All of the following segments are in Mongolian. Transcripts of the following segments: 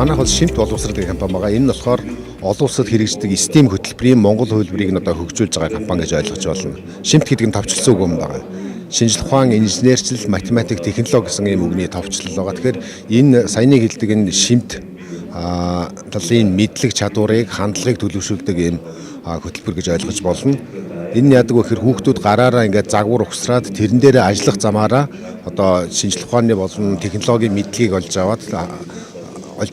Манайх бол шимт боловсролын компани байгаа. Энэ нь болохоор олон улсад хэрэгждэг STEM хөтөлбөрийн Монгол хөлбөрийг нь одоо хөгжүүлж байгаа компани гэж ойлгож байна. Шимт гэдэг нь товчлсон үг юм байна. Шинжлэх ухаан, инженерчил, математик, технологи гэсэн ийм үгний товчлол байгаа. Тэгэхээр энэ саяны хэлдэг энэ шимт талын мэдлэг чадварыг, хандлагыг төлөвшүүлдэг ийм хөтөлбөр гэж ойлгож болно. Энэ нь яадаг вэ гэхээр хүүхдүүд гараараа ингээд загвар ухсраад тэрэн дээрээ ажиллах замаараа одоо шинжлэх ухааны болон технологийн мэдлэгийг олж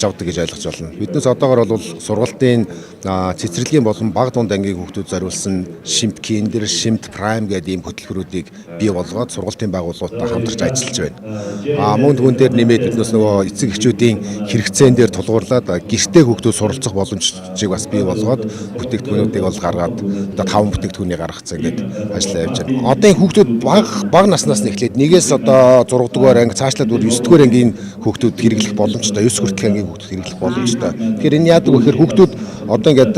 авдаг гэж ойлгож байна. Биднээс одоогор бол сургалтын цэцэрлэгийн болон бага дунд ангийн хүүхдүүд зориулсан шимт киндер, шимт прайм гэдэг ийм хөтөлбөрүүдийг бий болгоод сургалтын байгууллагуудтай хамтарч ажиллаж байна. Мөн түүн дээр нэмээд биднээс нөгөө эцэг эхчүүдийн хэрэгцээн дээр тулгуурлаад гэртээ хүүхдүүд суралцах боломжийг бас бий болгоод бүтээгдэхүүнүүдийг бол гаргаад одоо 5 бүтээгдэхүүнийг гаргацсан гэдэг ажиллаа явж байна. Одоо хүүхдүүд бага наснаас нь эхлээд нэгээс одоо 6 дугаар анги цаашлаад 9 дугаар ангийн хүүхдүүд хэрэглэх боломжтой, 9 хүртэлх ангийн хүүхдүүд хэрэглэх боломжтой. Тэгэхээр энэ яадаг вэ гэхээр хүүхдүүд одоо ингээд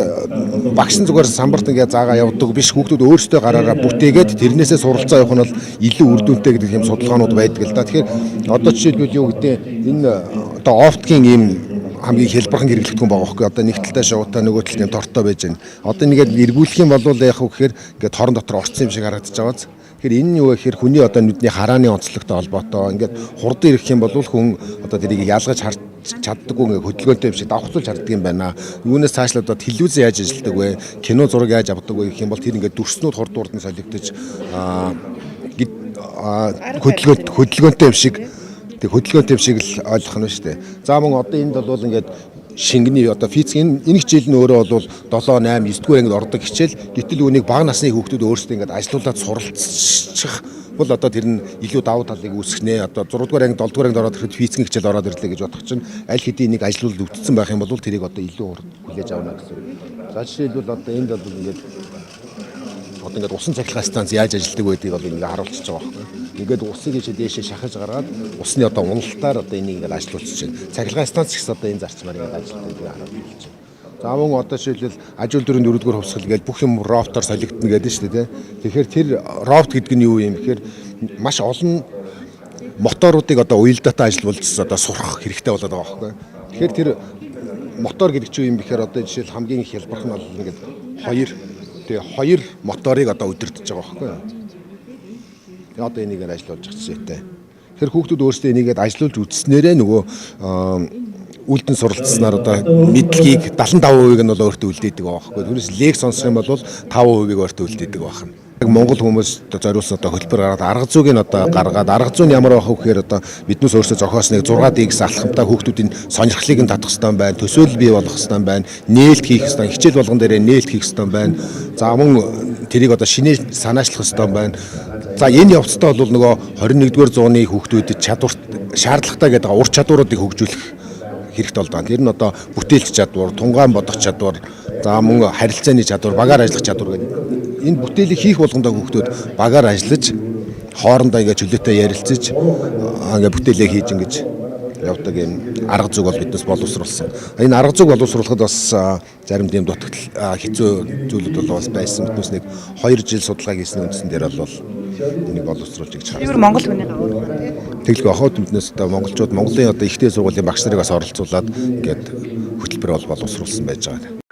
багшин зүгээр самбарт ингээд заагаа явдаг биш, хүүхдүүд өөрсдөө гараараа бүтээгээд тэрнээсээ суралцаа явах нь бол илүү үр дүнтэй гэдэг юм судалгаанууд байдаг л да. Тэгэхээр одоо жишээлбэл юу гэдэг энэ одоо оптикийн ийм хамгийн хэлбэрхэн хэрэглэгдэхүүн байгаа байхгүй. Одоо нэг талтай шоутай, нөгөө талд юм тортой байж байна. Одоо нэгээд эргүүлэх юм бол яах вэ гэхээр ингээд хорон дотор орцсон юм шиг харагдаж байгаа. Тэгэхээр энэ нь юу вэ гэхээр хүний одоо нүдний харааны онцлогтой холбоотой. Ингээд хурдан ирэх юм бол хүн одоо тэрийг ялгаж чаддаггүй ингээ хөдөлгөөнтэй юм шиг давхцуулж харддаг юм байна. Юунаас цаашлаад одоо телевиз яаж ажилладаг вэ? Кино зураг яаж авдаг вэ гэх юм бол тэр ингээ дүрснүүд хурд нь солигдож хөдөлгөөнтэй юм шиг л ойлгох нь шүү дээ. За мөн одоо энд бол ингээд шингэний одоо физик энэ хичээл нь өөрөө бол 7, 8, 9 дугаар ангид ордог хичээл. Гэтэл үүнийг бага насны хүүхдүүд өөрсдөө ингээд ажилуулад суралцчих бол одоо тэр нь илүү давуу талыг үүсгэх нэ. Одоо 6 дугаар анги, 7 дугаар ангид ороод ирэхэд физикийн хичээл ороод ирлээ гэж бодох чинь аль хэдийн нэг ажилуулад өвдсөн байх юм бол тэрийг одоо илүү урд хүлээж авна гэсэн. За жишээлбэл одоо энд бол ингээд усан цахилгаан станц яаж ажилладаг байдгийг бол ингээд харуулчихж байгаа байхгүй. Ингээд усыг ийшээ дээшээ шахаж гаргаад усны одоо уналтаар одоо энийг ингээд ажилуулчихж байна. Цахилгаан станц ч гэсэн одоо энэ зарчмаар ингээд ажилладаг гэж харуулж байна. За мөн одоо жишээлбэл аж үйлдвэрийн 4-р хувьсгал гэж бүх юм роботоор солигдно гэдэг нь шүү дээ. Тэгэхээр тэр робот гэдэг нь юу юм гэхээр маш олон моторуудыг одоо уялдаатай ажиллуулж одоо сурах хэрэгтэй болоод байгаа байхгүй. Тэгэхээр тэр мотор гэдэг чинь юу юм бэхээр одоо жишээл хамгийн их хэлбэрх нь бол ингээд хоёр моторыг одоо удирдах байгаа байхгүй. Одоо энийгээр ажиллуулж чадчихжээ. Тэгэхээр хүүхдүүд өөрсдөө энийгээд ажиллуулж үзснээрээ нөгөө үлдэн суралцснаар одоо мэдлэгийг 75% нь бол өөртөө үлдээдэг байгаа байхгүй. Түүнээс лег сонсох юм бол 5%-ийг өөртөө үлдээдэг байна. Монгол хүмүүс зориулсан одоо хөтөлбөр гаргаад арга зүйг нь одоо гаргаад арга зүй нь ямар байх вэ гэхээр одоо биднээс өөрсдөө зохиосныг 6D-с алхамтай хүүхдүүдийн сонирхлыг нь татах хэрэгтэй байна, төсөөлөл бий болгох хэрэгтэй байна, нээлт хийх хэрэгтэй, хичээл болгон дээрээ нээлт хийх хэрэгтэй байна. За мөн тэрийг одоо шинээр санаачлах хэрэгтэй байна. За энэ явцдаа бол нөгөө 21-р зууны хүүхдүүдэд шаардлагатай гэдэг ур чадваруудыг хөгжүүлэх хэрэгтэй бол байна. Тэр нь одоо бүтээлч чадвар, тунгаан бодох чадвар, за мөн харилцааны чадвар, багаар ажиллах чадвар гэдэг. Энэ бүтээлийг хийх болгондоо хүүхдүүд багаар ажиллаж, хоорондоо ингээд чөлөөтэй ярилцаж, ингээд бүтээлээ хийж ингэж явдаг юм арга зүйг бол биднээс боловсруулсан. Энэ арга зүйг боловсруулахад бас зарим дэм дутагдал хэцүү зүйлүүд бол бас байсан. Биднээс нэг 2 жил судалгаа хийсний үндсэн дээр бол энийг боловсруулж гэж харагдав. Монгол хүний гавь. Тэглэв ахад биднээс одоо монголчууд Монголын одоо ихтэй сургуулийн багш нарыг бас оролцуулаад ингээд хөтөлбөр боловсруулсан байж байгаа.